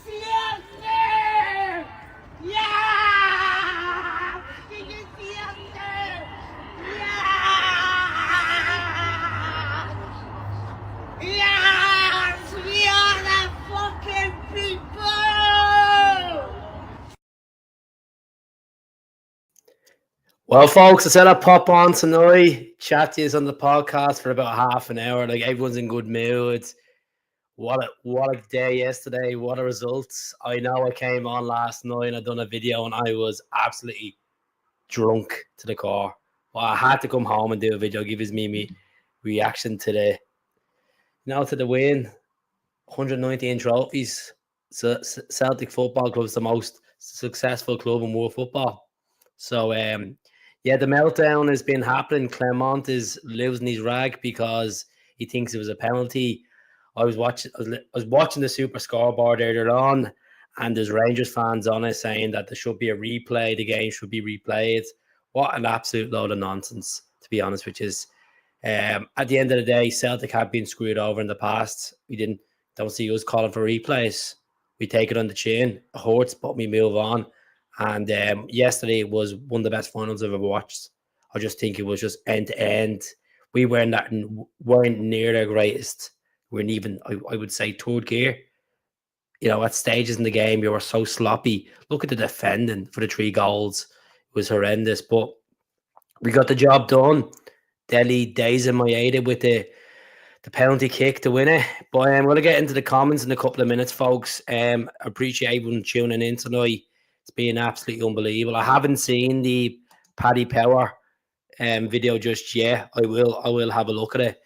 siempre! ¡Ya! ¡Sigue siempre! ¡Ya! ¡Yes! We are the fucking people! Well, folks, I said I'd pop on tonight, chat to you on the podcast for about half an hour. Like, everyone's in good mood. What a day yesterday. What a results. I know I came on last night and I done a video and I was absolutely drunk to the core. But I had to come home and do a video, give his me reaction to the win. 119 trophies. So Celtic Football Club is the most successful club in world football. So yeah, the meltdown has been happening. Clement is losing his rag because he thinks it was a penalty. I was watching the Super Scoreboard earlier on, and there's Rangers fans on it saying that there should be a replay. The game should be replayed. What an absolute load of nonsense, to be honest. Which is, at the end of the day, Celtic have been screwed over in the past. Don't see us calling for replays. We take it on the chin. It hurts, but we move on. And yesterday was one of the best finals I've ever watched. I just think it was just end to end. We weren't near their greatest. We weren't even, I would say, third gear. You know, at stages in the game, you were so sloppy. Look at the defending for the 3 goals. It was horrendous. But we got the job done. Deli Daza Maeda with the penalty kick to win it. But I'm going to get into the comments in a couple of minutes, folks. Appreciate everyone tuning in tonight. It's been absolutely unbelievable. I haven't seen the Paddy Power video just yet. I will have a look at it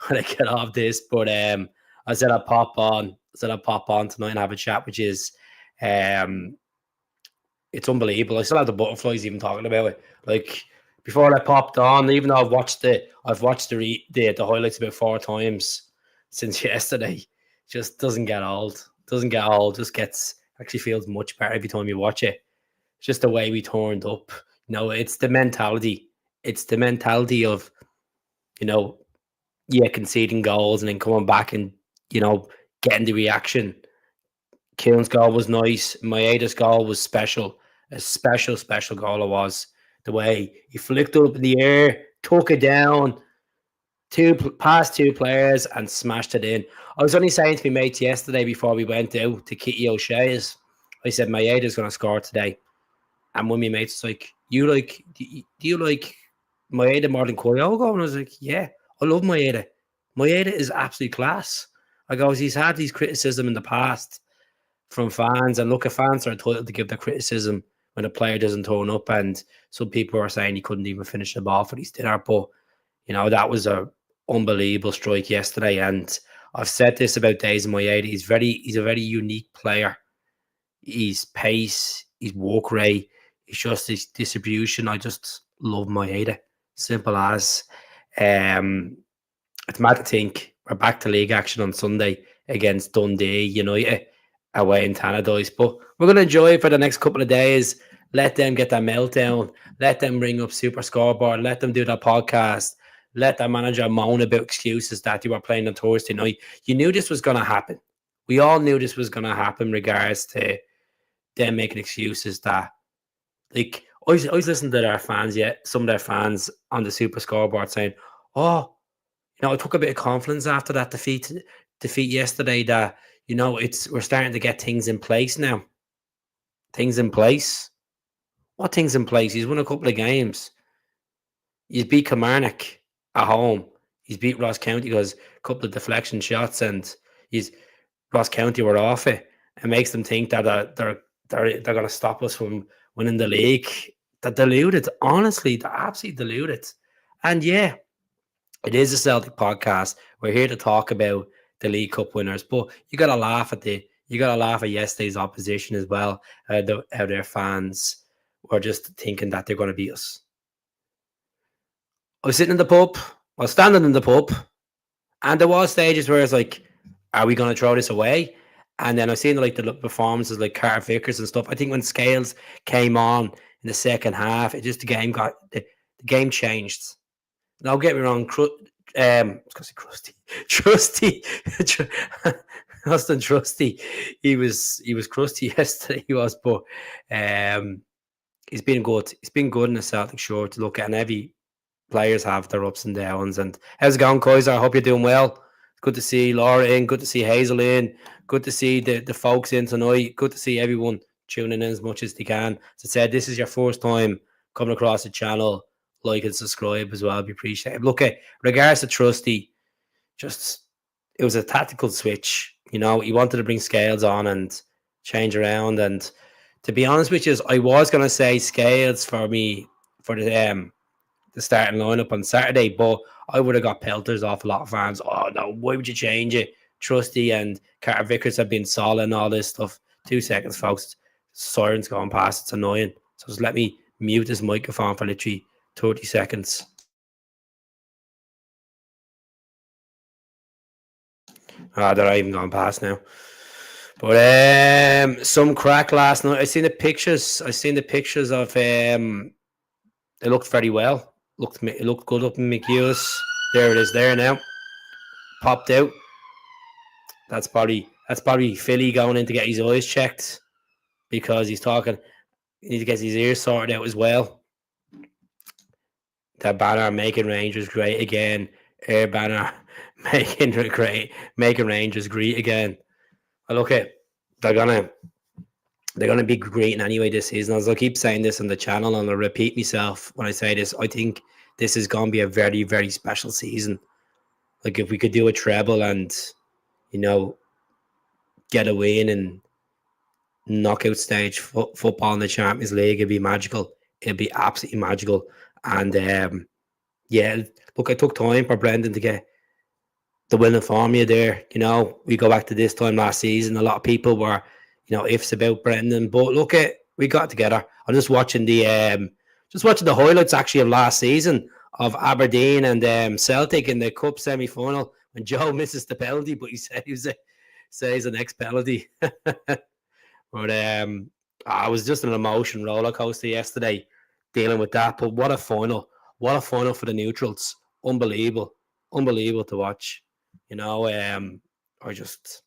when I get off this. But I said I'll pop on tonight and have a chat, which is it's unbelievable. I still have the butterflies even talking about it. Like, before I popped on, even though I've watched the highlights about 4 times since yesterday, just doesn't get old. Just actually feels much better every time you watch it. It's just the way we turned up. You know, it's the mentality. It's the mentality of, conceding goals and then coming back and, getting the reaction. Keelan's goal was nice. Maeda's goal was special. A special goal it was. The way he flicked it up in the air, took it down, past 2 players and smashed it in. I was only saying to my mates yesterday before we went out to Kitty O'Shea's, I said, Maeda's going to score today. And one of my mates was like, do you like Maeda more than Kyogo? And I was like, yeah, I love Maeda. Maeda is absolutely class. I go, he's had these criticism in the past from fans. And look, fans are entitled to give their criticism when a player doesn't turn up. And some people are saying he couldn't even finish the ball for his dinner. But, that was a unbelievable strike yesterday, and I've said this about Days in Maeda. He's a very unique player. His pace, his work rate, it's just his distribution. I just love Maeda. Simple as. It's mad to think we're back to league action on Sunday against Dundee United away in Tannadice. But we're going to enjoy it for the next couple of days. Let them get that meltdown. Let them ring up Super Scoreboard. Let them do that podcast. Let that manager moan about excuses that you were playing on Thursday night. You knew this was going to happen. We all knew this was going to happen in regards to them making excuses that, like, I was listening to their fans, some of their fans on the Super Scoreboard saying, I took a bit of confidence after that defeat yesterday that, we're starting to get things in place now. Things in place? What things in place? He's won a couple of games. He's beat Kilmarnock at home. He's beat Ross County because a couple of deflection shots, and Ross County were off it. It makes them think that they're going to stop us from winning the league. They're deluded. Honestly, they're absolutely deluded. And yeah, it is a Celtic podcast. We're here to talk about the League Cup winners, but you got to laugh at yesterday's opposition as well. How their fans were just thinking that they're going to beat us. I was standing in the pub, and there was stages where it's like, are we going to throw this away? And then I've seen the performances like Carter Vickers and stuff. I think when Scales came on in the second half, the game changed. Now, get me wrong, Trusty Austin Trusty, he was crusty yesterday. He was, but he's been good. He's been good in the Celtic shirt to look at, and every players have their ups and downs. And how's it going, Kaiser? I hope you're doing well. Good to see Laura in. Good to see Hazel in. Good to see the folks in tonight. Good to see everyone tuning in as much as they can. As I said, this is your first time coming across the channel. Like and subscribe as well. Be appreciated. Look, at regards to Trusty, just it was a tactical switch. You know, he wanted to bring Scales on and change around. And to be honest with you, I was going to say Scales for me for the starting lineup on Saturday, but I would have got pelters off a lot of fans. Oh no, why would you change it? Trusty and Carter Vickers have been solid and all this stuff. 2 seconds, folks. Sirens going past. It's annoying. So just let me mute this microphone for literally 30 seconds. They're even going past now. But some crack last night. I seen the pictures of it looked very well. It looked good up in McHughes. There it is there now. Popped out. That's probably Philly going in to get his eyes checked because he's talking. He needs to get his ears sorted out as well. That banner making Rangers great again. Air banner making Rangers great again. I look at they're gonna be great anyway this season. As I keep saying this on the channel, and I'll repeat myself when I say this, I think this is gonna be a very, very special season. Like if we could do a treble and, you know, get a win and knockout stage football in the Champions League, it'd be magical. It'd be absolutely magical. And yeah, look, I took time for Brendan to get the winning formula there. You know, we go back to this time last season. A lot of people were, you know, ifs about Brendan, but look at we got together. I'm just watching the highlights actually of last season of Aberdeen and Celtic in the cup semi-final when Joe misses the penalty, but he said he's the next penalty. But I was just an emotion roller coaster yesterday dealing with that. But what a final for the neutrals! Unbelievable to watch. You know, or just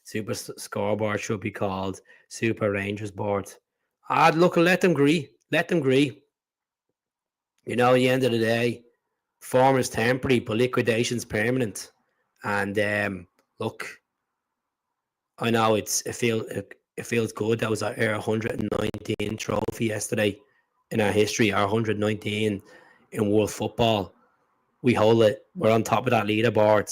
Super Scoreboard should be called Super Rangers Board. Look, let them agree. You know, at the end of the day, form is temporary, but liquidation's permanent. And look, I know it feels good. That was our 119 trophy yesterday in our history, our 119 in world football. We hold it. We're on top of that leaderboard.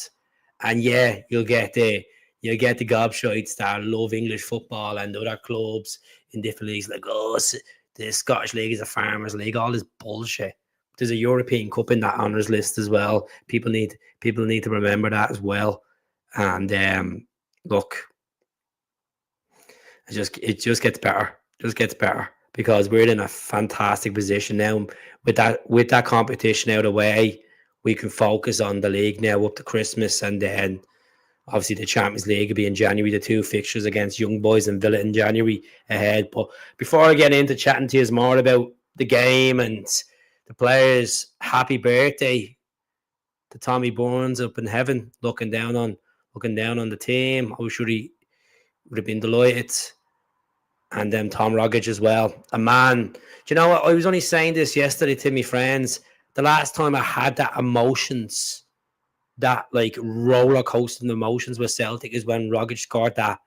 And yeah, you'll get the gobshites that love English football and other clubs in different leagues like, oh, the Scottish League is a farmers' league. All this bullshit. There's a European Cup in that honours list as well. People need to remember that as well. And look, it just gets better. Because we're in a fantastic position now. With that competition out of the way, we can focus on the league now up to Christmas, and then obviously the Champions League will be in January. The 2 fixtures against Young Boys and Villa in January ahead. But before I get into chatting to you more about the game and the players, happy birthday to Tommy Burns up in heaven, looking down on the team. I'm sure he would have been delighted. And then Tom Rogic as well. A man, do you know what? I was only saying this yesterday to my friends. The last time I had that emotions, that like roller coasting emotions with Celtic is when Rogic scored that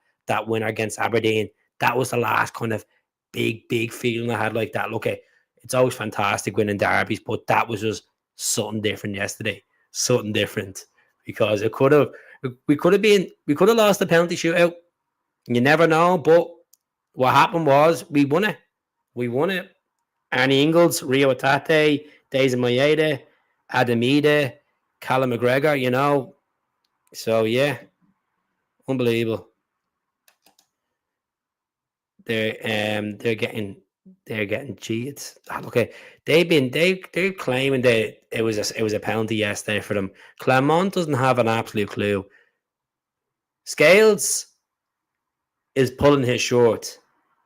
winner against Aberdeen. That was the last kind of big feeling I had like that. Look, it's always fantastic winning derbies, but that was just something different yesterday. Something different. Because we could have lost the penalty shootout. You never know, but what happened was we won it. Arnie Ingles, Rio Atate, Daisy Maeda, Adamida, Callum McGregor, you know. So yeah, unbelievable. They're getting cheated. Okay, they're claiming that it was a penalty yesterday for them. Clermont doesn't have an absolute clue. Scales is pulling his short,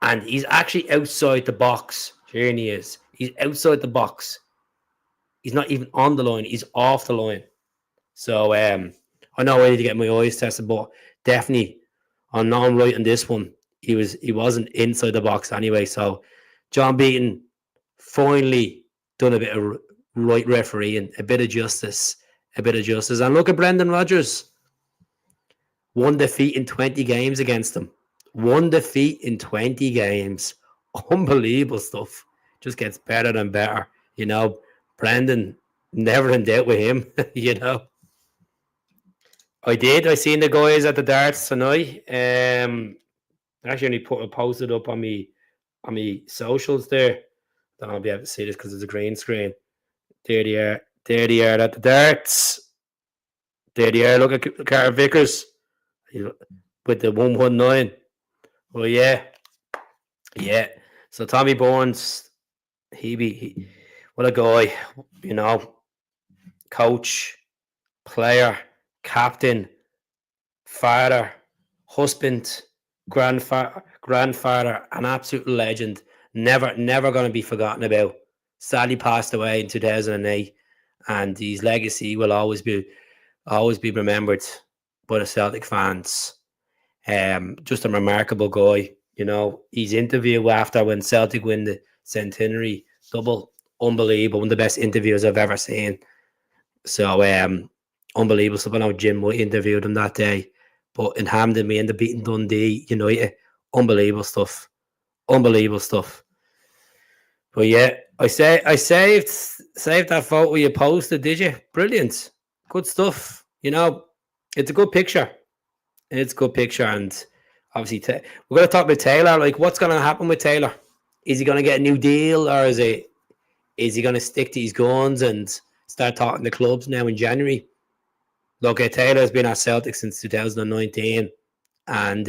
and he's actually outside the box. Here he is. He's outside the box. He's not even on the line. He's off the line. So I know I need to get my eyes tested, but definitely I'm not right on this one. He wasn't inside the box anyway. So John Beaton finally done a bit of right refereeing, a bit of justice, And look at Brendan Rodgers. One defeat in 20 games against them. One defeat in 20 games. Unbelievable stuff. Just gets better and better. Brendan, never in doubt with him, I did. I seen the guys at the darts tonight. Actually only posted up on me socials there. Don't know if I'll be able to see this because it's a green screen. There they are. There they are at the darts. There they are. Look at Carter Vickers with the 119. Well, yeah. So Tommy Bournes, what a guy, coach, player, captain, father, husband, grandfather, an absolute legend. Never going to be forgotten about. Sadly passed away in 2008, and his legacy will always be remembered by the Celtic fans. Just a remarkable guy. His interview after when Celtic win the centenary double, unbelievable. One of the best interviews I've ever seen. So, unbelievable stuff. I know Jim White interviewed him that day, but in Hampden, me and the beaten Dundee United, unbelievable stuff. But yeah, I saved that photo you posted. Did you? Brilliant, good stuff. It's a good picture. And obviously, we're going to talk about Taylor. Like, what's going to happen with Taylor? Is he going to get a new deal, or is he going to stick to his guns and start talking to clubs now in January? Look, Taylor's been at Celtic since 2019, and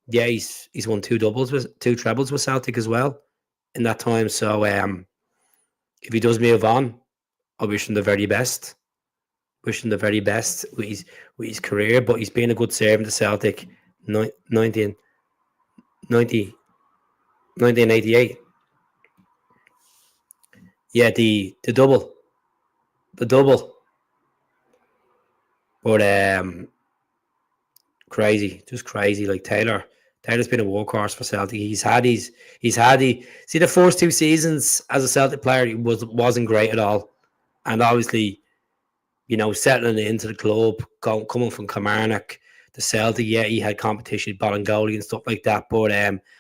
he's won two trebles with Celtic as well in that time. So if he does move on, I wish him the very best. Wish him the very best with his career, but he's been a good servant to Celtic. 1988. Yeah, the double. But just crazy. Like Taylor's been a workhorse for Celtic. He's had see the first two seasons as a Celtic player, he wasn't great at all, and obviously, settling into the club, coming from Kilmarnock to Celtic, yeah, he had competition with Bolingoli and stuff like that. But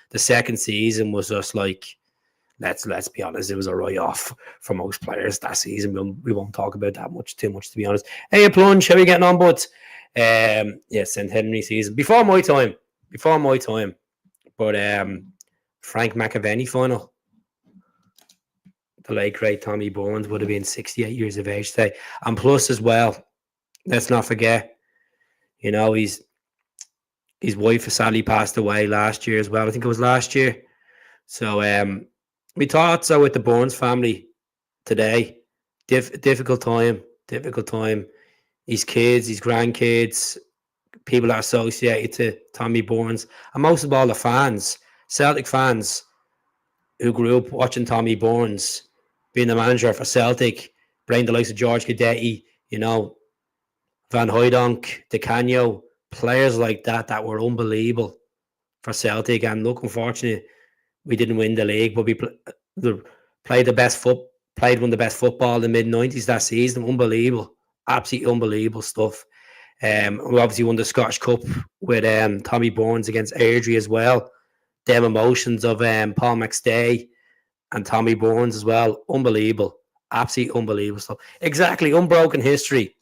the second season was just like, let's be honest, it was a write-off for most players that season. We won't talk about that too much, to be honest. Hey, Plunge, how are you getting on, bud? St. Henry season. Before my time. But Frank McAvenny final. The late great Tommy Bournes would have been 68 years of age today. And plus as well, let's not forget, his wife sadly passed away last year as well. I think it was last year. So we thought so with the Bournes family today. Difficult time. His kids, his grandkids, people that are associated to Tommy Bournes, and most of all the fans, Celtic fans who grew up watching Tommy Bournes being the manager for Celtic, bringing the likes of George Gadetti, Van Hooijdonk, De Canio, players like that were unbelievable for Celtic. And look, unfortunately, we didn't win the league, but we played one of the best football in the mid-90s that season. Unbelievable. Absolutely unbelievable stuff. We obviously won the Scottish Cup with Tommy Bournes against Airdrie as well. Them emotions of Paul McStay and Tommy Bournes as well. Unbelievable. Absolutely unbelievable stuff. Exactly. Unbroken history.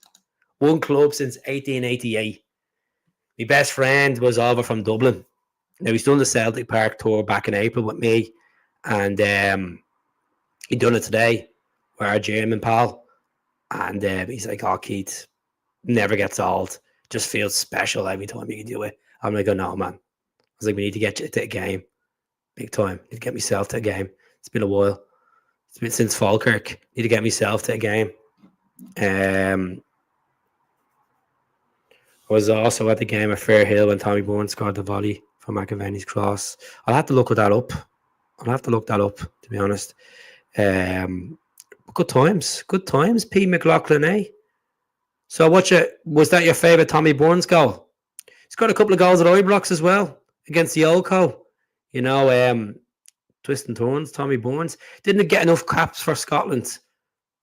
One club since 1888. My best friend was over from Dublin. Now, he's done the Celtic Park tour back in April with me. And he done it today with our German pal. And he's like, oh, Keith, never gets old. Just feels special every time you can do it. I'm like, oh, no, man. I was like, we need to get you to a game. Big time. Need to get myself to a game. It's been a while. It's been since Falkirk. Need to get myself to a game. I was also at the game at Fairhill when Tommy Bourne scored the volley from McAvenny's cross. I'll have to look that up. To be honest. Good times. P. McLaughlin, eh? So was that your favourite Tommy Burns goal? He's got a couple of goals at Ibrox as well against the old co. You know, twist and turns, Tommy Burns. Didn't get enough caps for Scotland,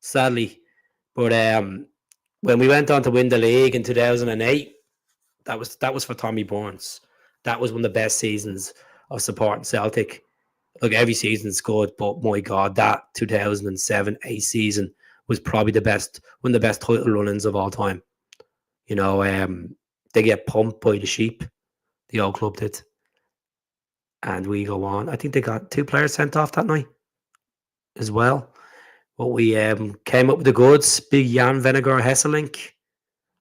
sadly. But when we went on to win the league in 2008, that was for Tommy Burns. That was one of the best seasons of supporting Celtic. Look, every season's good, but my God, that 2007-8 season was probably one of the best title run-ins of all time. You know, they get pumped by the sheep, the old club did, and we go on. I think they got 2 players sent off that night as well. But we came up with the goods. Big Jan Vinegar Hesselink.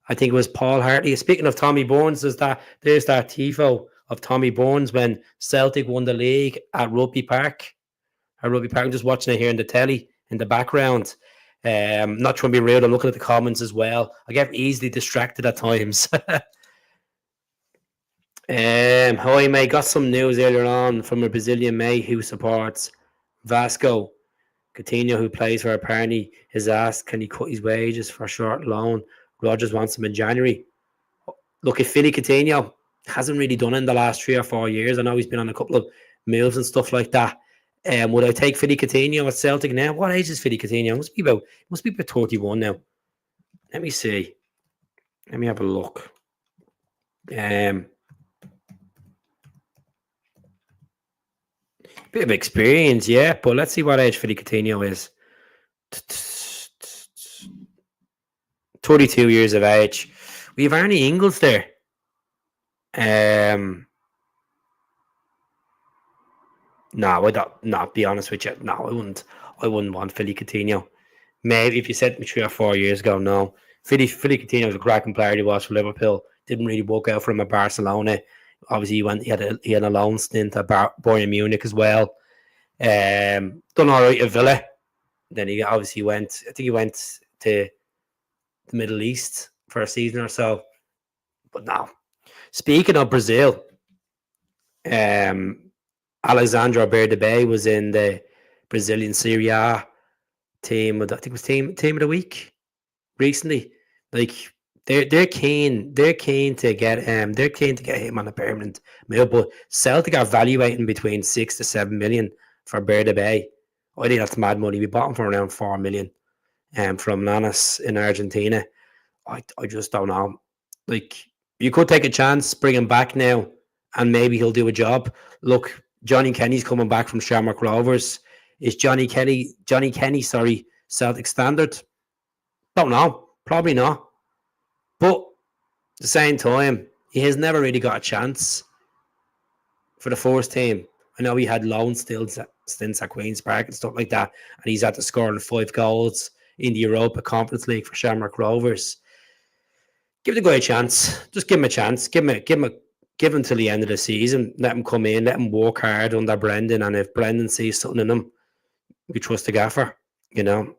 I think it was Paul Hartley. Speaking of Tommy Burns, there's that tifo of Tommy Burns when Celtic won the league at Rugby Park. I'm just watching it here in the telly in the background. Not trying to be rude. I'm looking at the comments as well. I get easily distracted at times. Hi, mate. Got some news earlier on from a Brazilian mate who supports Vasco. Coutinho, who plays for Apparently, has asked, can he cut his wages for a short loan? Rodgers wants him in January. Look, if Philly Coutinho hasn't really done it in the last 3 or 4 years, I know he's been on a couple of moves and stuff like that. Would I take Philly Coutinho at Celtic now? What age is Philly Coutinho? Must be about 31 now. Let me see. Let me have a look. Bit of experience, yeah, but let's see what age Philly Coutinho is. 32 years of age. We have Arnie Ingles there. No, I don't. No, be honest with you. No, I wouldn't want Philly Coutinho. Maybe if you said me 3 or 4 years ago, no. Philly Coutinho was a cracking player. He was for Liverpool. Didn't really work out for him at Barcelona. Obviously, he had a loan stint at Bayern Munich as well. Done all right at Villa. Then he obviously went. I think he went to the Middle East for a season or so. But no. Speaking of Brazil, Alexandre Berdebay was in the Brazilian Serie A team. I think it was team of the week recently. Like they're keen to get him on a permanent move. But Celtic are valuating between 6 to 7 million for Berdebay. I think that's mad money. We bought him for around 4 million. From Lanús in Argentina. I just don't know. Like you could take a chance, bring him back now, and maybe he'll do a job. Look, Johnny Kenny's coming back from Shamrock Rovers. Is Johnny Kenny, Celtic standard? Don't know. Probably not. But at the same time, he has never really got a chance for the first team. I know he had loan stints at Queen's Park and stuff like that, and he's had to score 5 goals in the Europa Conference League for Shamrock Rovers. Give the guy a chance. Just give him a chance. Give him till the end of the season. Let him come in. Let him work hard under Brendan. And if Brendan sees something in him, we trust the gaffer. You know.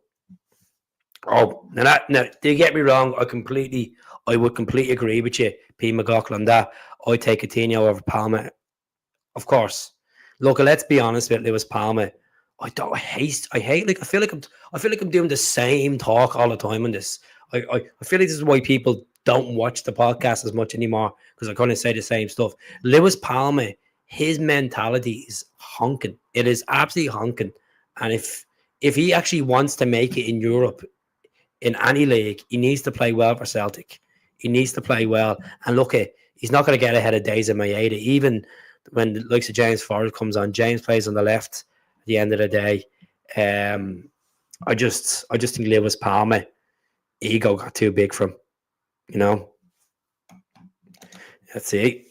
Oh, now don't get me wrong. I would completely agree with you, P. McLaughlin. That I take Coutinho over Palmer, of course. Look, let's be honest with Lewis Palmer. I hate. Like I feel like I'm doing the same talk all the time on this. I feel like this is why people don't watch the podcast as much anymore, because I kind of say the same stuff. Lewis Palmer, his mentality is honking. It is absolutely honking. And if he actually wants to make it in Europe, in any league, he needs to play well for Celtic. He needs to play well. And look, he's not going to get ahead of Daisy Maeda. Even when the likes of James Forrest comes on, James plays on the left at the end of the day. I just think Lewis Palmer, ego got too big for him. You know, let's see.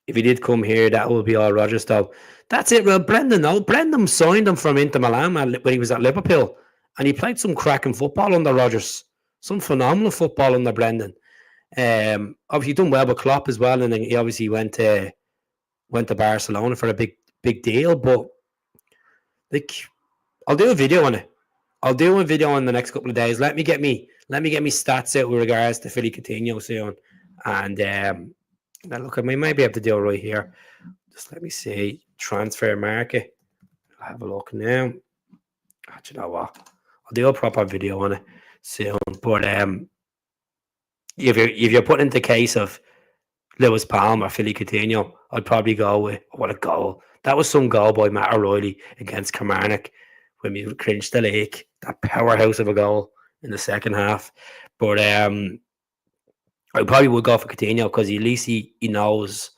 If he did come here, that will be all Rodgers, though. That's it. Well, Brendan signed him from Inter Milan when he was at Liverpool, and he played some cracking football under Rodgers. Some phenomenal football under Brendan. Obviously done well with Klopp as well, and then he obviously went to Barcelona for a big deal. But like, I'll do a video on it. I'll do a video in the next couple of days. Let me get me stats out with regards to Philly Coutinho soon. And now look, I might be able to do it right here. Just let me see. Transfer market. I'll have a look now. Do you know what? I'll do a proper video on it soon. But if you're putting into the case of Lewis Palm or Philly Coutinho, I'd probably go with what a goal. That was some goal by Matt O'Reilly against Kilmarnock when we clinched the league. That powerhouse of a goal in the second half. But I probably would go for Coutinho because at least he knows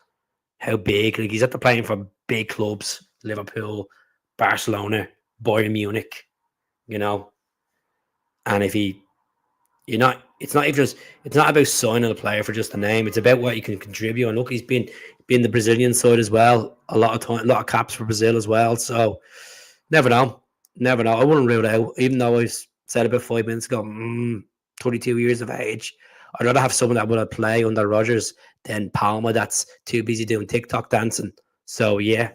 how big. Like he's at the playing for big clubs, Liverpool, Barcelona, Bayern Munich, you know. And if he you're not it's not about signing a player for just a name. It's about what you can contribute. And look, he's been the Brazilian side as well. A lot of time, a lot of caps for Brazil as well. So never know. Never know. I wouldn't rule it out, even though I said about 5 minutes ago, 22 years of age. I'd rather have someone that would play under Rodgers than Palmer that's too busy doing TikTok dancing. So yeah.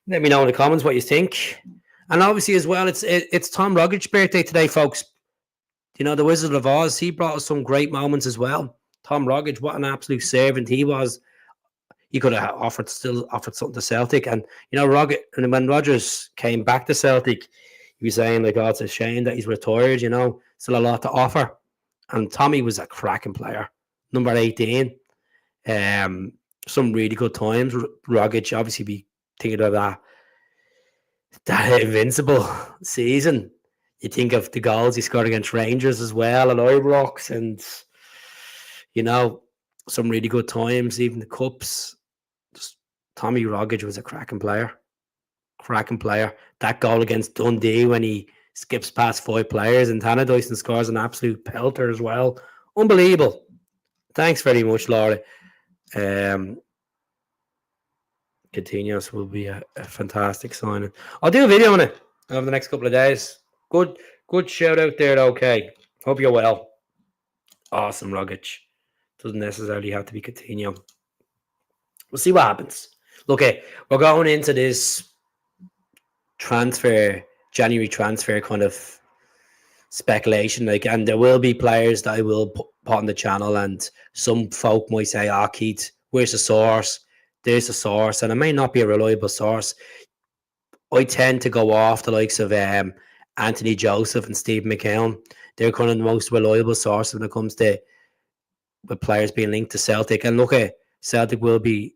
Let me know in the comments what you think. And obviously as well, it's Tom Rogic's birthday today, folks. You know, the Wizard of Oz, he brought us some great moments as well. Tom Rogic, what an absolute servant he was. He could have offered something to Celtic. And, you know, Rogic, and when Rodgers came back to Celtic, he was saying, like, oh, it's a shame that he's retired, you know, still a lot to offer. And Tommy was a cracking player. Number 18. Some really good times. Rogic, obviously, be thinking of that invincible season. You think of the goals he scored against Rangers as well at Ibrox, and you know some really good times, even the cups. Just Tommy Rogic was a cracking player. That goal against Dundee when he skips past 5 players and Tana Dyson scores an absolute pelter as well. Unbelievable. Thanks very much, Laura. Continuous will be a fantastic signing. I'll do a video on it over the next couple of days. Good shout out there, okay. Hope you're well. Awesome, Rogic. Doesn't necessarily have to be Coutinho. We'll see what happens. Look, we're going into this January transfer kind of speculation, like, and there will be players that I will put on the channel, and some folk might say, Keith, where's the source? There's a source, and it may not be a reliable source. I tend to go off the likes of Anthony Joseph and Steve McKeown. They're kind of the most reliable source when it comes to with players being linked to Celtic. And look, Celtic will be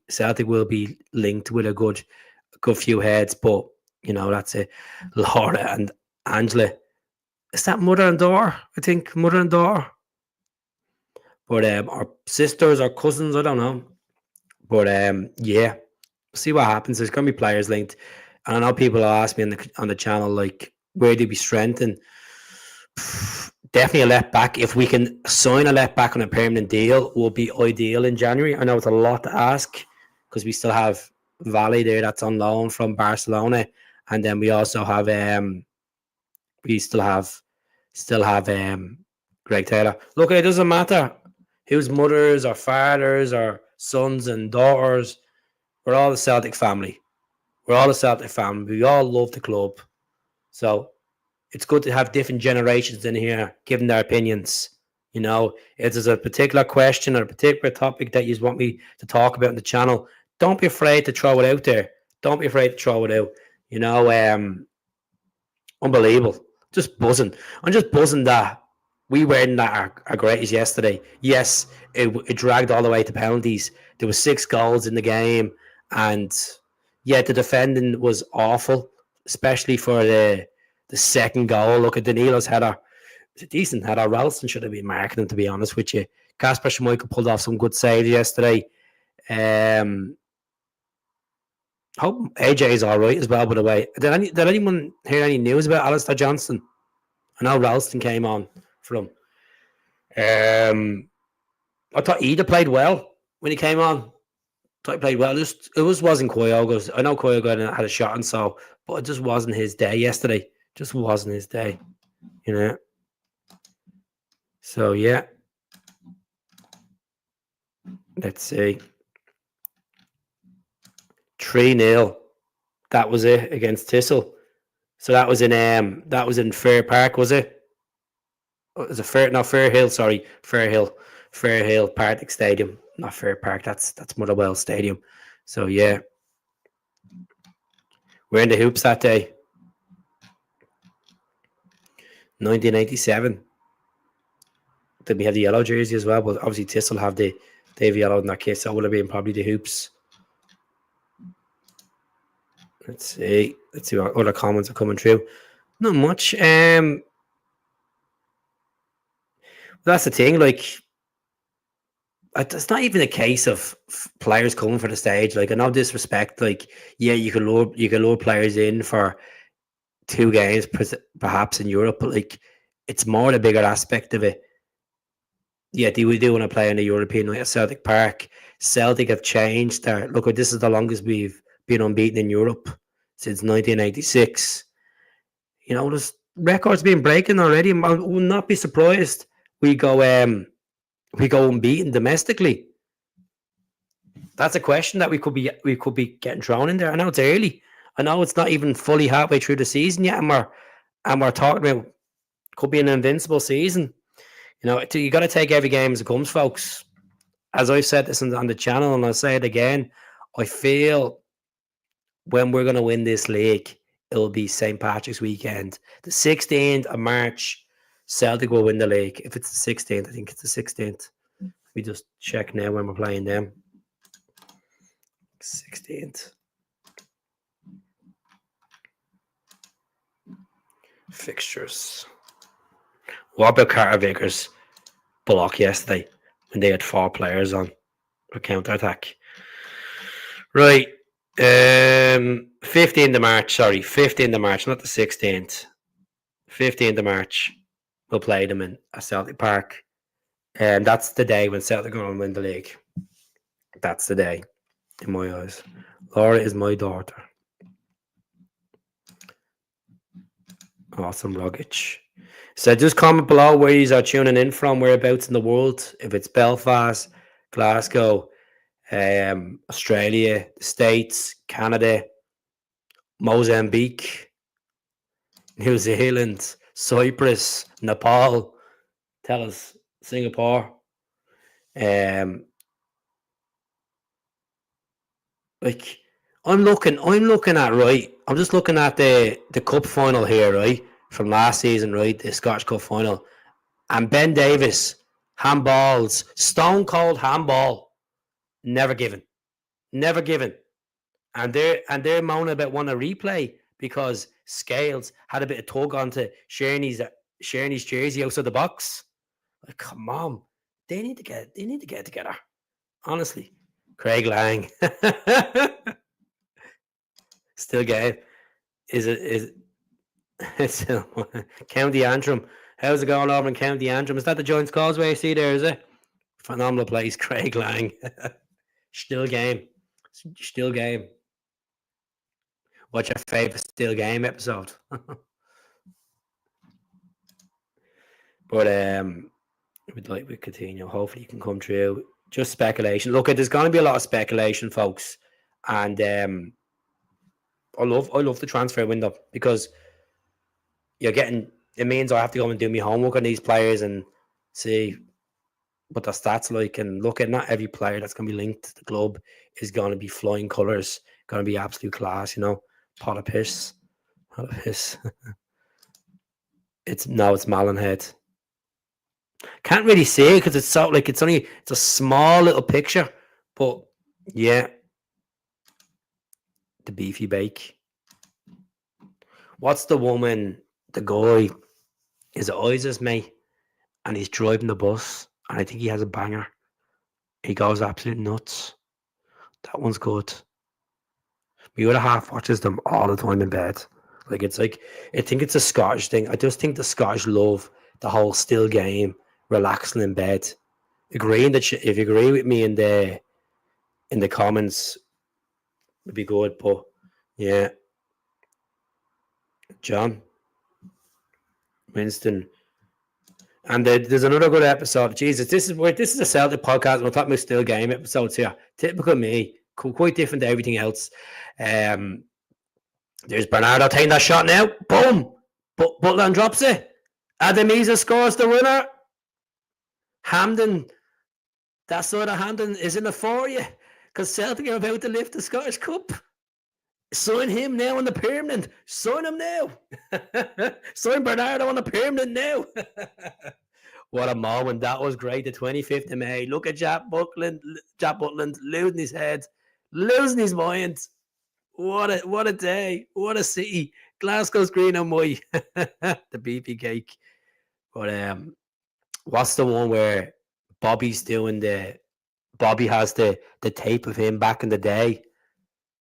linked with a good few heads, but you know that's it. Laura and Angela, is that mother and daughter? I think mother and daughter, but our sisters or cousins, I don't know. But yeah, see what happens. There's going to be players linked. And I know people ask me on the channel, like, where do we strengthen? Definitely a left back. If we can sign a left back on a permanent deal, will be ideal in January. I know it's a lot to ask because we still have Valley there that's on loan from Barcelona, and then we also have Greg Taylor. Look, it doesn't matter whose mothers or fathers or sons and daughters. We're all the Celtic family. We all love the club. So it's good to have different generations in here giving their opinions. You know, if there's a particular question or a particular topic that you want me to talk about in the channel, don't be afraid to throw it out there. Don't be afraid to throw it out. You know, unbelievable. Just buzzing. I'm just buzzing that we weren't at our greatest yesterday. Yes, it dragged all the way to penalties. There was 6 goals in the game, and yeah, the defending was awful, especially for the second goal. Look at Danilo's header. It's a decent header. Ralston should have been marking him, to be honest with you. Kasper Schmeichel pulled off some good saves yesterday. Hope AJ is all right as well, by the way. Did anyone hear any news about Alistair Johnston? I know Ralston came on for him. I thought Ida played well when he came on. He played well. It wasn't Kyogo's. I know Kyogo had a shot and so, but it just wasn't his day yesterday. Just wasn't his day, you know. So yeah, let's see. 3-0. That was it against Thistle. So that was in Fair Park, was it? Was it Fair Hill? Sorry, Fair Hill Partick Stadium, not Fair Park. That's Motherwell Stadium. So yeah, we're in the hoops that day. 1987. Then we have the yellow jersey as well, but obviously Thistle have the yellow in that case. So would have been probably the hoops. Let's see what other comments are coming through. Not much. That's the thing. Like, it's not even a case of players coming for the stage. Like, I no disrespect. Like, yeah, you can lure players in for 2 games, perhaps in Europe, but like, it's more the bigger aspect of it. Yeah, we do want to play in the European night at Celtic Park. Celtic have changed their look. This is the longest we've been unbeaten in Europe since 1986. You know, there's records being breaking already. I would not be surprised we go unbeaten domestically. That's a question that we could be getting thrown in there. I know it's early. I know it's not even fully halfway through the season yet, and we're talking about could be an invincible season. You know, you got to take every game as it comes, folks. As I've said this on the channel, and I'll say it again, I feel when we're going to win this league, it'll be St. Patrick's weekend. The 16th of March, Celtic will win the league. If it's the 16th, I think it's the 16th. We just check now when we're playing them. 16th. Fixtures. What about Carter Vickers' block yesterday when they had 4 players on a counter-attack? Right. 15th of March, sorry. 15th of March, not the 16th. 15th of March, we'll play them in Celtic Park. And that's the day when Celtic are going to win the league. That's the day, in my eyes. Laura is my daughter. Awesome luggage. So just comment below where you are tuning in from, whereabouts in the world. If it's Belfast, Glasgow, Australia, the States, Canada, Mozambique, New Zealand, Cyprus, Nepal. Tell us, Singapore. Like, I'm looking at, right, I'm just looking at the cup final here, right, from last season, right, the Scottish Cup final, and Ben Davis handballs, stone cold handball, never given, and they're moaning about wanting a replay because Scales had a bit of tug onto Sherney's jersey outside the box. Like, come on, they need to get it together, honestly. Craig Lang. Still game. It's County Antrim. How's it going over in County Antrim? Is that the Joints Causeway I see there, is it? Phenomenal place, Craig Lang. Still game. What's your favourite still game episode? But we continue. Hopefully you can come through. Just speculation. Look, there's going to be a lot of speculation, folks. And I love the transfer window because it means I have to go and do my homework on these players and see what their stats like, and look at not every player that's going to be linked to the club is going to be flying colours, going to be absolute class, you know. Pot of piss. It's Mallinhead. Can't really see it because it's so it's a small little picture, but yeah. The beefy bake. What's the guy is Isaac's mate, and he's driving the bus, and I think he has a banger. He goes absolute nuts. That one's good. My other half watches them all the time in bed. I think it's a Scottish thing. I just think the Scottish love the whole still game, relaxing in bed. If you agree with me in the comments, it'd be good. But yeah, John, Winston, and there's another good episode. Jesus, this is a Celtic podcast. We're talking about still game episodes here. Typical me, quite different to everything else. There's Bernardo taking that shot now. Boom, Butland drops it. Ademisa scores the winner. Hampden, that side of Hampden is in it for you because Celtic are about to lift the Scottish Cup. Sign him now on the permanent. Sign him now. Sign Bernardo on the permanent now. What a moment. That was great. The 25th of May. Look at Jack Butland losing his head, losing his mind. What a day. What a city. Glasgow's green and white. The beefy cake. But what's the one where Bobby has the tape of him back in the day,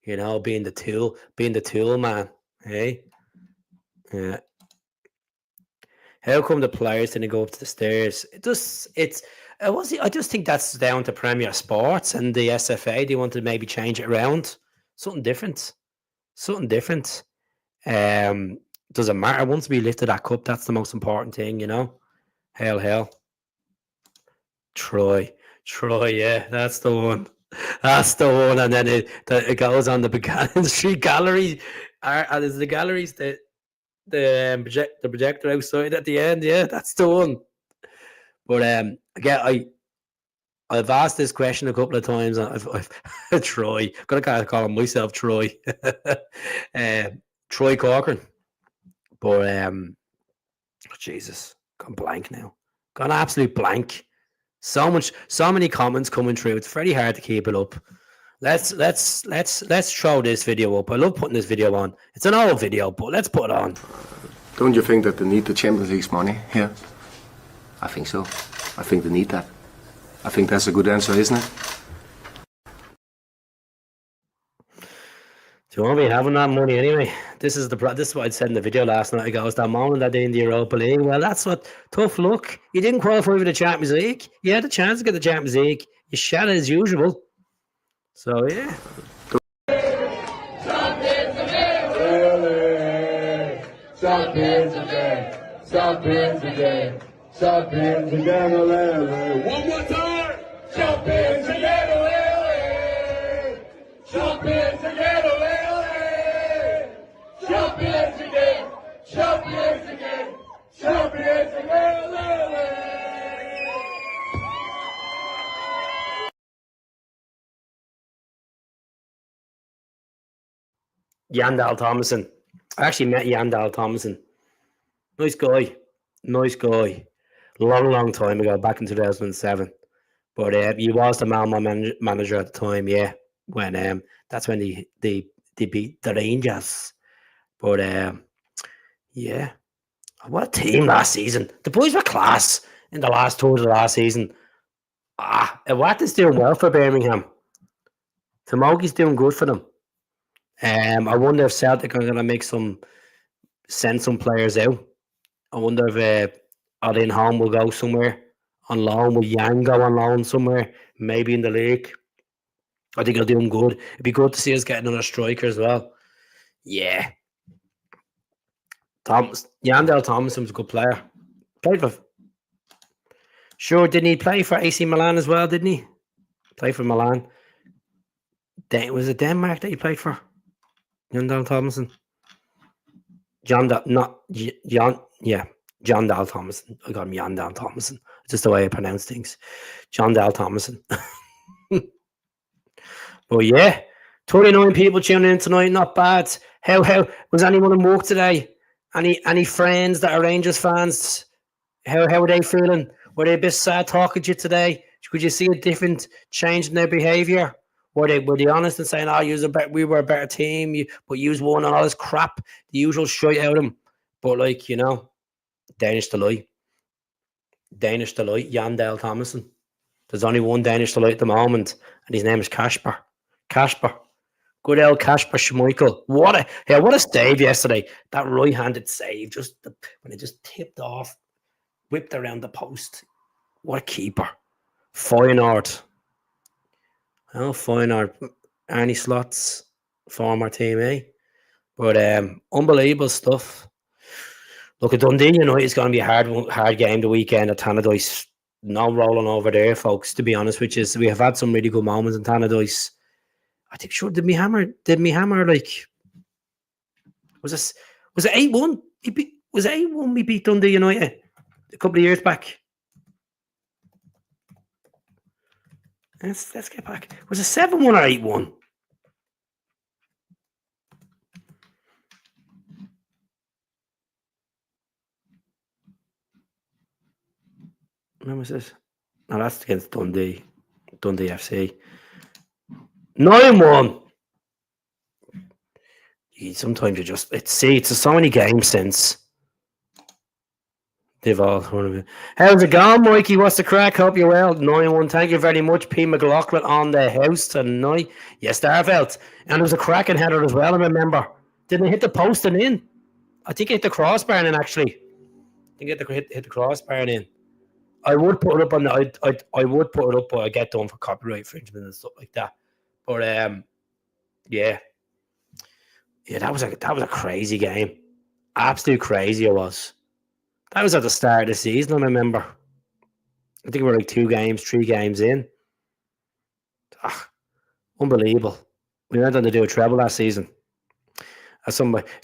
being the tool man. Hey? Yeah. How come the players didn't go up to the stairs? I just think that's down to Premier Sports and the SFA. They want to maybe change it around. Something different. Something different. Doesn't matter. Once we lifted that cup, that's the most important thing, Hell. Troy, yeah, that's the one. That's the one. And then it goes on the Buchanan Street Gallery. And is the galleries the projector outside at the end? Yeah, that's the one. But again, I've asked this question a couple of times. I've Troy. I'm gonna call him myself Troy. Troy Corcoran. But Jesus, gone blank now. Gone absolute blank. So many comments coming through. It's very hard to keep it up. Let's throw this video up. I love putting this video on. It's an old video, but let's put it on. Don't you think that they need the Champions League's money here? I think so. I think they need that. I think that's a good answer, isn't it? Do you want to be having that money anyway? This is what I said in the video last night. It goes, that moment that they're in the Europa League. Well, that's what tough luck. You didn't qualify for the Champions League. You had a chance to get the Champions League. You shot it as usual. So yeah. Champions again. One more time. Champions again. Champions again. Champions again. Champions again. Champions again. Yandal Thomason. I actually met Yandal Thomason. Nice guy. Long time ago, back in 2007. But he was the Malmo manager at the time, yeah. When that's when they beat the Rangers. But yeah. What a team last season. The boys were class in the last tour of the last season. Watt doing well for Birmingham. Tomogi's doing good for them. I wonder if Celtic are going to send some players out. I wonder if Odin Holm will go somewhere on loan. Will Yang go on loan somewhere? Maybe in the league. I think he'll do him good. It'd be good to see us get another striker as well. Yeah. Yandel Thomason was a good player. Played for. Sure, didn't he play for AC Milan as well? Didn't he? Play for Milan. Was it Denmark that he played for? Yandel Thomason. John Dal Thomason. I got him Yandel Thomason. Just the way I pronounce things. John Dal Thomason. But yeah, 39 people tuning in tonight. Not bad. How was anyone in work today? Any friends that are Rangers fans? How are they feeling? Were they a bit sad talking to you today? Could you see a different change in their behaviour? Were they honest and saying, we were a better team, but you won and all this crap, the usual shite out of them. But Danish delight, Yandel Thomason. There's only one Danish delight at the moment, and his name is Kasper. Good old Kasper Schmeichel. What a save yesterday. That right-handed save, when it just tipped off, whipped around the post. What a keeper. Feyenoord. Well, Feyenoord. Arnie Slot's former team, eh? But unbelievable stuff. Look, at Dundee United is going to be a hard game the weekend at Tannadice. No rolling over there, folks, to be honest, we have had some really good moments in Tannadice. I think did me hammer was it 8-1? Was it 8-1 we beat Dundee United a couple of years back? Let's get back. Was it 7-1 or 8-1? When was this? No, that's against Dundee FC. 9-1. Sometimes you just it's so many games since they've all won. How's it going, Mikey? What's the crack? Hope you're well. 9-1. Thank you very much. P. McLaughlin on the house tonight. Yes, Starfelt. And there was a cracking header as well, I remember. Didn't hit the post and in. I think it hit the crossbar in, actually. I think it hit the crossbar in. I would put it up on the I would put it up, but I get done for copyright infringement and stuff like that. But yeah. Yeah, that was a crazy game. Absolute crazy it was. That was at the start of the season, I remember. I think we were like 3 games in. Unbelievable. We went on to do a treble last season. It's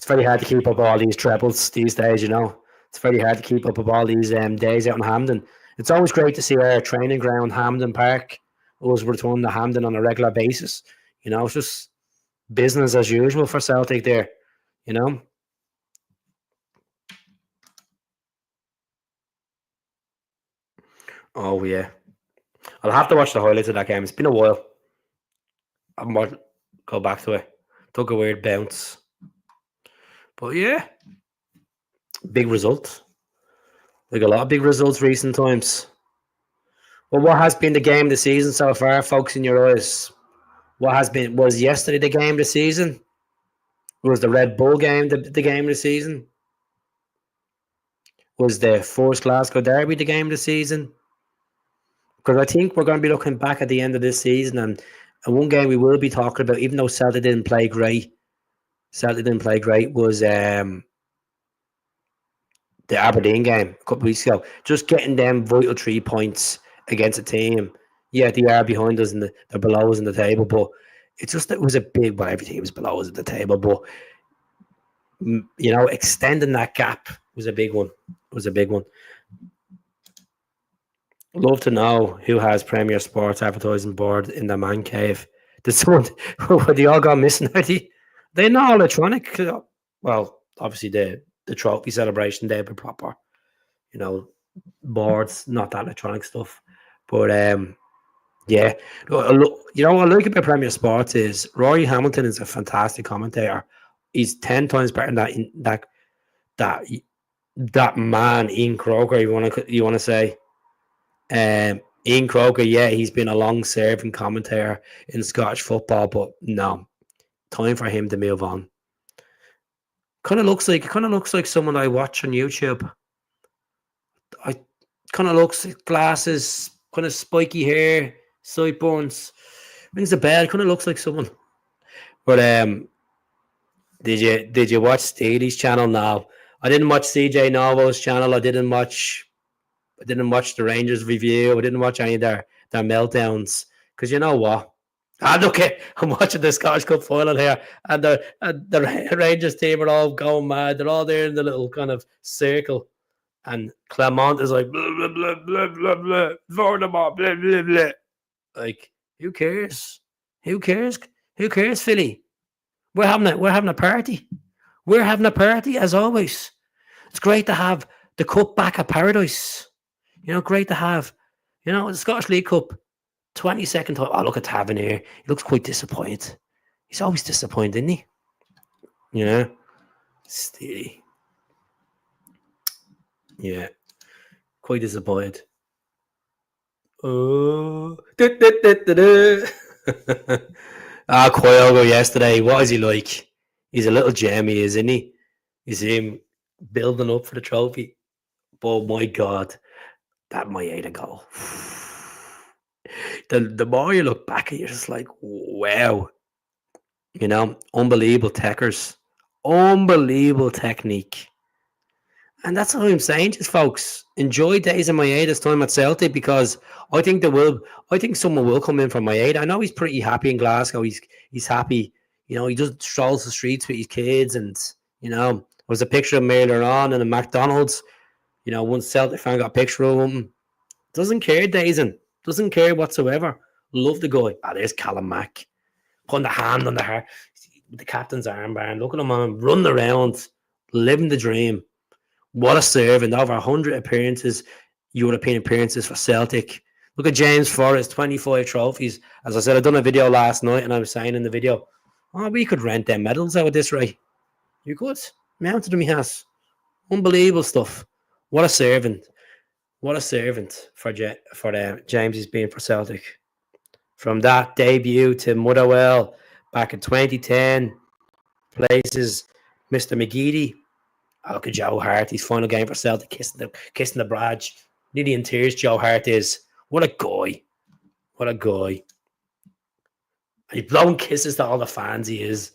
very hard to keep up all these trebles these days, you know. It's very hard to keep up with all these days out in Hampden. It's always great to see our training ground, Hampden Park, always return to Hampden on a regular basis. You know, it's just business as usual for Celtic there, you know. Oh, yeah. I'll have to watch the highlights of that game. It's been a while. I might go back to it. Took a weird bounce. But yeah, big result. Like a lot of big results recent times. Well, what has been the game of the season so far, folks, in your eyes? Was yesterday the game of the season? Was the Red Bull game the game of the season? Was the Forest Glasgow Derby the game of the season? Because I think we're going to be looking back at the end of this season, and one game we will be talking about, even though Celtic didn't play great, was the Aberdeen game a couple of weeks ago. Just getting them vital 3 points against a team. Yeah, they are behind us and they're below us in the table, but it was a big, well, every team was below us at the table, but you know, extending that gap was a big one. Love to know who has Premier Sports Advertising Board in the man cave. Did someone, were they all gone missing? They're not electronic. Well, obviously the trophy celebration day, but proper, you know, boards, not that electronic stuff. But yeah, you know what I like about Premier Sports is Rory Hamilton is a fantastic commentator. He's 10 times better than that man Ian Croker. You want to say, Ian Croker? Yeah, he's been a long-serving commentator in Scottish football, but no, time for him to move on. Kind of looks like someone I watch on YouTube. I kind of looks like glasses, kind of spiky hair, sideburns, rings a bell. Kind of looks like someone. But did you watch Steely's channel? No, I didn't watch CJ Novo's channel. I didn't watch the Rangers review. I didn't watch any of their meltdowns, because you know what? I'm watching the Scottish Cup final here, and the Rangers team are all going mad. They're all there in the little kind of circle, and Clement is like blah blah blah blah blah blah, Voldemort, blah blah blah. Like, who cares? Who cares, Philly? We're having a party. We're having a party as always. It's great to have the cup back at Paradise. You know, great to have. You know, the Scottish League Cup. 22nd time. Oh, look at Tavernier here. He looks quite disappointed. He's always disappointed, isn't he? You know? Steely. Yeah. Quite disappointed. Oh. Kyogo yesterday. What is he like? He's a little gem, he is, isn't he? You see him building up for the trophy. But my God, that Maeda goal. The more you look back at it, you're just like, wow. You know, unbelievable techers. Unbelievable technique. And that's what I'm saying, just folks. Enjoy days of Maeda's time at Celtic, because I think someone will come in from Maeda. I know he's pretty happy in Glasgow. He's happy. You know, he just strolls the streets with his kids, and you know, there was a picture of him earlier on in a McDonald's. You know, one Celtic fan got a picture of him. Doesn't care, Dazin. Doesn't care whatsoever. Love the guy. There's Callum Mack. Putting the hand on the heart. The captain's armband. Look at him on, running around, living the dream. What a serve, and over 100 appearances. European appearances for Celtic. Look at James Forrest, 25 trophies. As I said, I done a video last night, and I was saying in the video, oh, we could rent them medals out of this, right? You could. Mounted them, he has. Unbelievable stuff. What a servant. What a servant for James he's been for Celtic. From that debut to Motherwell back in 2010, places Mr. McGeady. Look at Joe Hart, his final game for Celtic, kissing the badge. Nearly in tears, Joe Hart is. What a guy. What a guy. And he's blowing kisses to all the fans he is.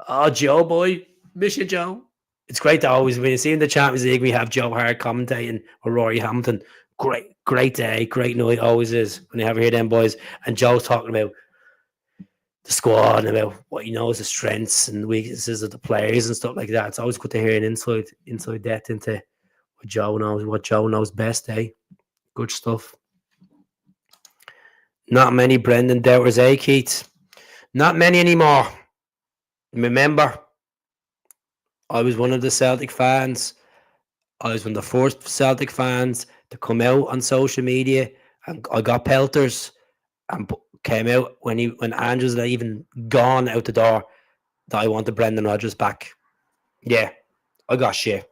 Oh, Joe boy. Miss you, Joe. It's great to always, when you see in the Champions League, we have Joe Hart commentating or Rory Hamilton. Great day, great night, always is when you ever hear them boys. And Joe's talking about the squad and about what he knows, the strengths and weaknesses of the players and stuff like that. It's always good to hear an inside depth into what Joe knows best, eh? Good stuff. Not many Brendan doubters, eh, Keith? Not many anymore. Remember, I was one of the Celtic fans. I was one of the first Celtic fans to come out on social media, and I got pelters and came out when Andrews had even gone out the door that I wanted Brendan Rodgers back. Yeah, I got shit.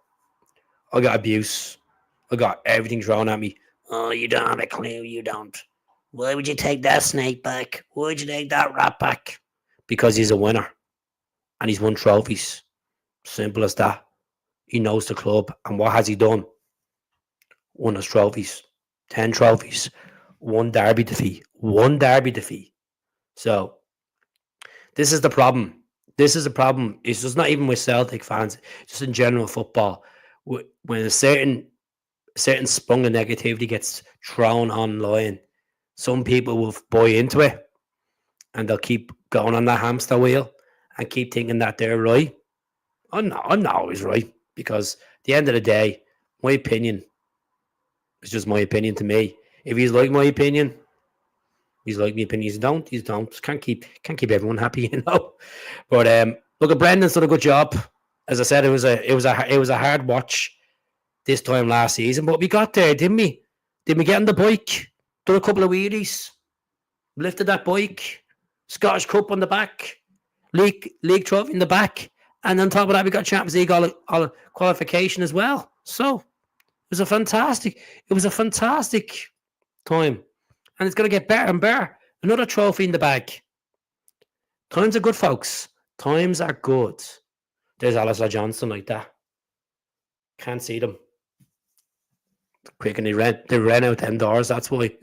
I got abuse. I got everything thrown at me. Oh, you don't have a clue, you don't. Why would you take that snake back? Why would you take that rat back? Because he's a winner. And he's won trophies. Simple as that. He knows the club. And what has he done? Won his trophies. 10 trophies. One derby defeat. So, this is the problem. It's just not even with Celtic fans. Just in general football. When a certain sprung of negativity gets thrown online, some people will buy into it. And they'll keep going on that hamster wheel and keep thinking that they're right. I'm not always right, because at the end of the day, my opinion is just my opinion to me. If he's like my opinion, he's like my opinion. He's don't. Can't keep everyone happy, you know. But look at Brendan's done a good job. As I said, it was a hard watch this time last season, but we got there, didn't we? Didn't we get on the bike? Done a couple of wheelies, lifted that bike, Scottish Cup on the back, league trophy in the back, and on top of that, we got Champions League all qualification as well. So it was a fantastic time, and it's going to get better and better. Another trophy in the bag. Times are good, folks. Times are good. There's Alistair Johnston like that. Can't see them. Quick, and they ran out them doors. That's why.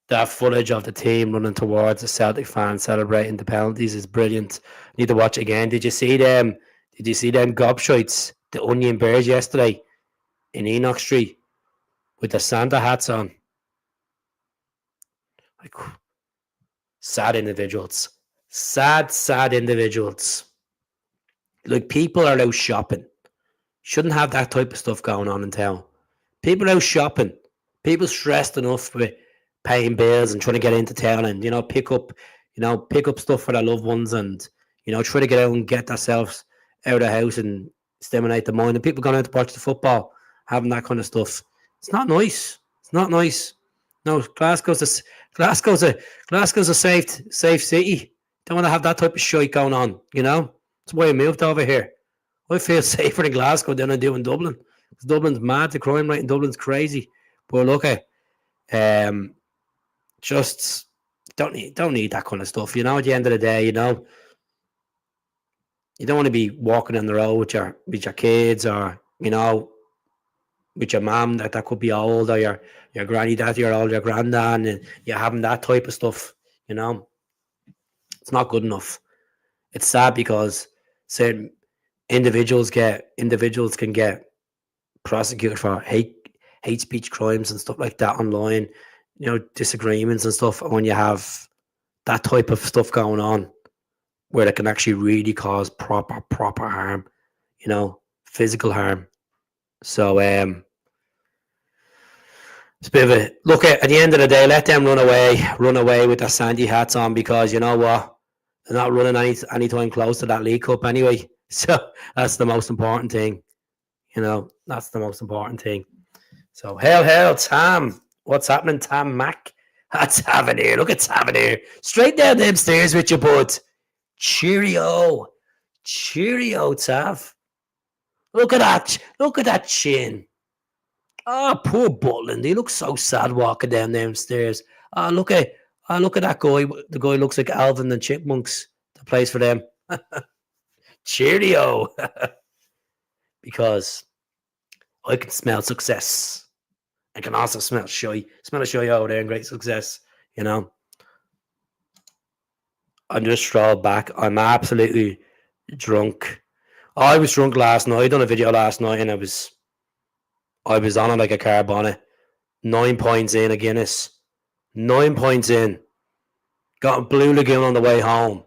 That footage of the team running towards the Celtic fans celebrating the penalties is brilliant. Need to watch it again. Did you see them? Did you see them gobshites, the Onion Bears yesterday in Enoch Street with the Santa hats on? Like, sad individuals. Sad individuals. Like, people are out shopping. Shouldn't have that type of stuff going on in town. People out shopping. People stressed enough with paying bills and trying to get into town and, pick up stuff for their loved ones and, try to get out and get themselves out of the house and stimulate the mind. And people going out to watch the football, having that kind of stuff. It's not nice. It's not nice. No, Glasgow's a safe city. Don't want to have that type of shit going on, That's why I moved over here. I feel safer in Glasgow than I do in Dublin. Because Dublin's mad. The crime rate in Dublin's crazy. But look at just don't need that kind of stuff. At the end of the day, you don't want to be walking on the road with your kids or, with your mum that could be old, or your granny that you're old, your granddad, and you're having that type of stuff, It's not good enough. It's sad because certain individuals can get prosecuted for hate speech crimes and stuff like that online, disagreements and stuff. And when you have that type of stuff going on, where it can actually really cause proper harm, physical harm. So it's a bit of a look at the end of the day. Let them run away with their Sandy hats on, because you know what, they're not running anytime close to that League Cup anyway. So that's the most important thing. You know, that's the most important thing. So, hail, Tam. What's happening, Tam Mac? That's Tavernier. Look at Tavernier. Straight down them stairs with you, bud. Cheerio. Cheerio, Tav. Look at that. Look at that chin. Oh, poor Butland. He looks so sad walking down them stairs. Look at that guy. The guy looks like Alvin and Chipmunks that plays for them. Cheerio. Because I can smell success. I can also smell shy. Smell a shy over there and great success. You know. I'm just strolled back. I'm absolutely drunk. I was drunk last night. I done a video last night and I was on it like a car bonnet. 9 points in a Guinness. 9 points in. Got a Blue Lagoon on the way home.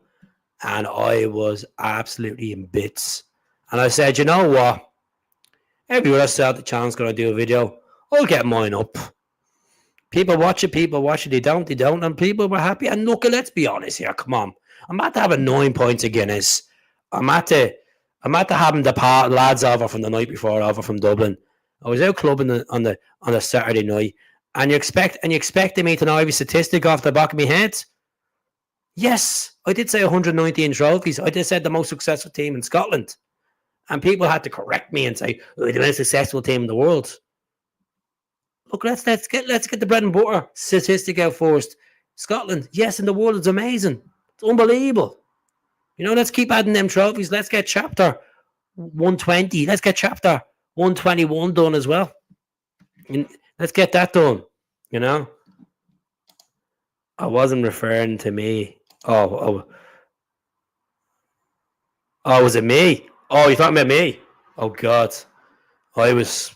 And I was absolutely in bits. And I said, you know what? Every other Celtic channel's going to do a video. I'll get mine up. People watch it. They don't. And people were happy. And look, let's be honest here. Come on. I'm at to have a 9 points of Guinness. I'm at to having the lads over from the night before over from Dublin. I was out clubbing on a Saturday night. And you expected me to know every statistic off the back of my head? Yes, I did say 119 trophies. I just said the most successful team in Scotland. And people had to correct me and say, oh, the most successful team in the world. Look, let's get the bread and butter statistic out first. Scotland, yes, in the world, it's amazing. It's unbelievable. You know, let's keep adding them trophies. Let's get chapter 120. Let's get chapter 121 done as well. Let's get that done. You know, I wasn't referring to me. Oh, was it me? Oh, you talking about me? Oh God, I was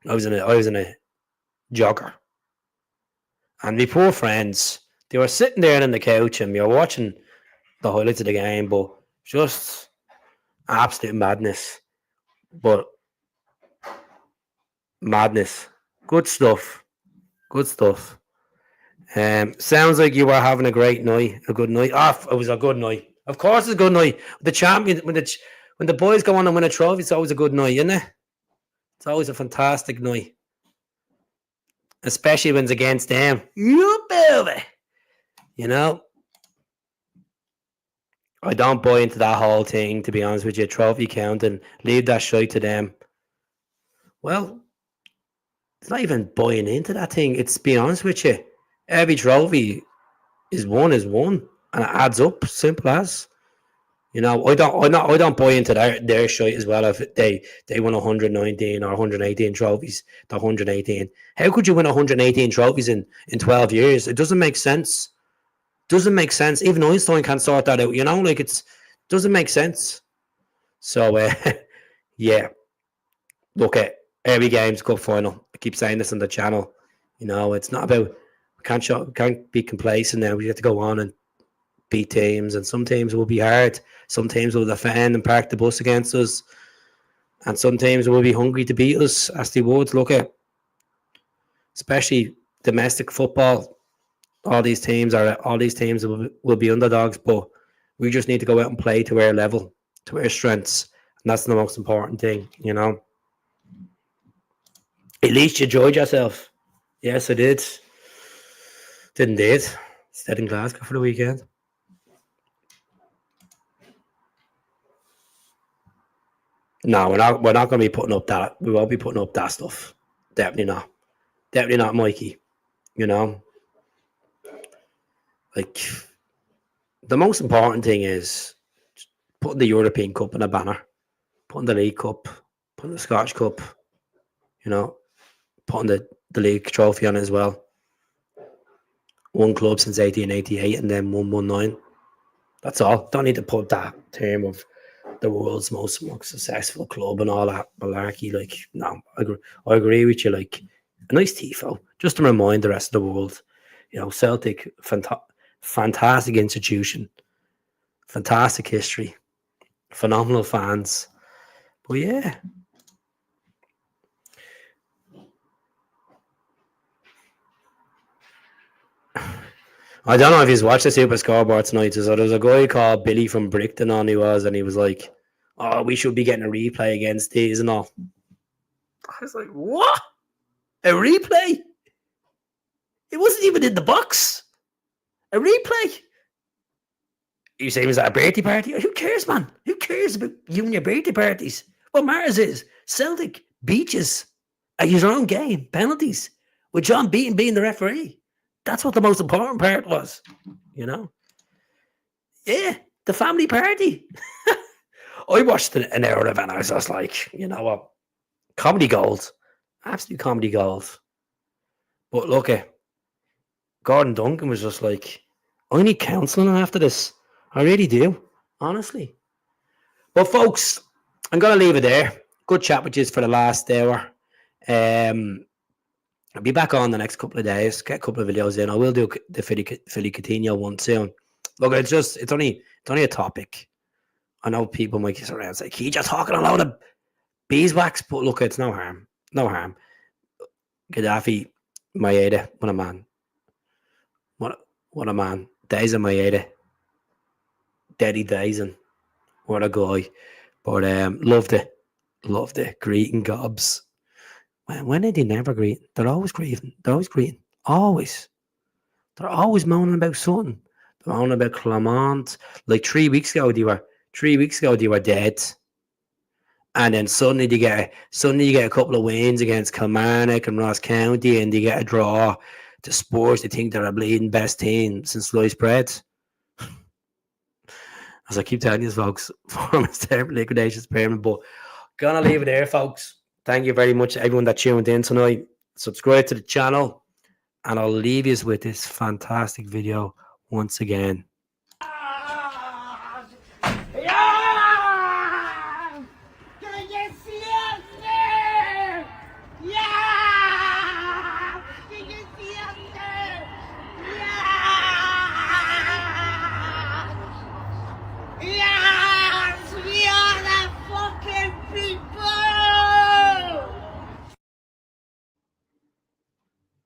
in a jogger, and my poor friends, they were sitting there on the couch and we were watching the highlights of the game, but just absolute madness. But madness, good stuff. Sounds like you were having a great night, a good night. It was a good night. Of course, it's a good night. The champion, when the boys go on and win a trophy, it's always a good night, isn't it? It's always a fantastic night, especially when it's against them. You baby, you know. I don't buy into that whole thing, to be honest with you. Trophy count and leave that shite to them. Well, it's not even buying into that thing. It's, be honest with you, every trophy is one, and it adds up. Simple as. You know, I don't buy into their shite as well. If they won 119 or 118 trophies, the 118. How could you win 118 trophies in 12 years? It doesn't make sense. Doesn't make sense. Even Einstein can't sort that out. You know, like doesn't make sense. So yeah. Look at every game's cup final. I keep saying this on the channel. You know, it's not about can't be complacent now. We have to go on and beat teams, and some teams will be hard. Some teams will defend and park the bus against us, and some teams will be hungry to beat us, as they would. Look at, especially domestic football. All these teams will be underdogs, but we just need to go out and play to our level, to our strengths, and that's the most important thing. You know. At least you enjoyed yourself. Yes, I did. Didn't it? Stayed in Glasgow for the weekend. No, we're not going to be putting up that. We won't be putting up that stuff. Definitely not. Definitely not, Mikey. You know, like, the most important thing is putting the European Cup in a banner, putting the League Cup, putting the Scottish Cup. You know, putting the league trophy on it as well. One club since 1888 and then 119. That's all. Don't need to put that term of the world's most successful club and all that malarkey. Like, no, I agree with you. Like, a nice tifo, just to remind the rest of the world, you know, Celtic, fantastic institution, fantastic history, phenomenal fans. But yeah. I don't know if he's watched the Super Scoreboard tonight. So there was a guy called Billy from Brickton on he was, and he was like, oh, we should be getting a replay against these and all. I was like, what? A replay? It wasn't even in the box. A replay? You say, was that a birthday party? Who cares, man? Who cares about you and your birthday parties? What matters is Celtic, beaches, at your own game, penalties, with John Beaton being the referee. That's what the most important part was, you know? Yeah, the family party. I watched an hour of it and I was just like, you know what? Comedy gold. Absolute comedy gold. But look at Gordon Duncan was just like, I need counselling after this. I really do, honestly. But folks, I'm going to leave it there. Good chat with you for the last hour. I'll be back on the next couple of days. Get a couple of videos in. I will do the Philly Coutinho one soon. Look, it's only a topic. I know people might get around and say, "He just talking a load of beeswax," but look, it's no harm. No harm. Gaddafi, Maeda, what a man. What a man. Days of Maeda. Daddy Dyson. What a guy. But loved it. Greeting gobs. When did they never greet? They're always greeting. Always. They're always moaning about something. They're moaning about Clermont. Like 3 weeks ago they were dead. And then suddenly you get a couple of wins against Kilmarnock and Ross County, and they get a draw to Spurs. They think they're a bleeding best team since sliced bread. As I keep telling you, folks, form is terrible, liquidation is permanent. But gonna leave it there, folks. Thank you very much to everyone that tuned in tonight. Subscribe to the channel, and I'll leave you with this fantastic video once again.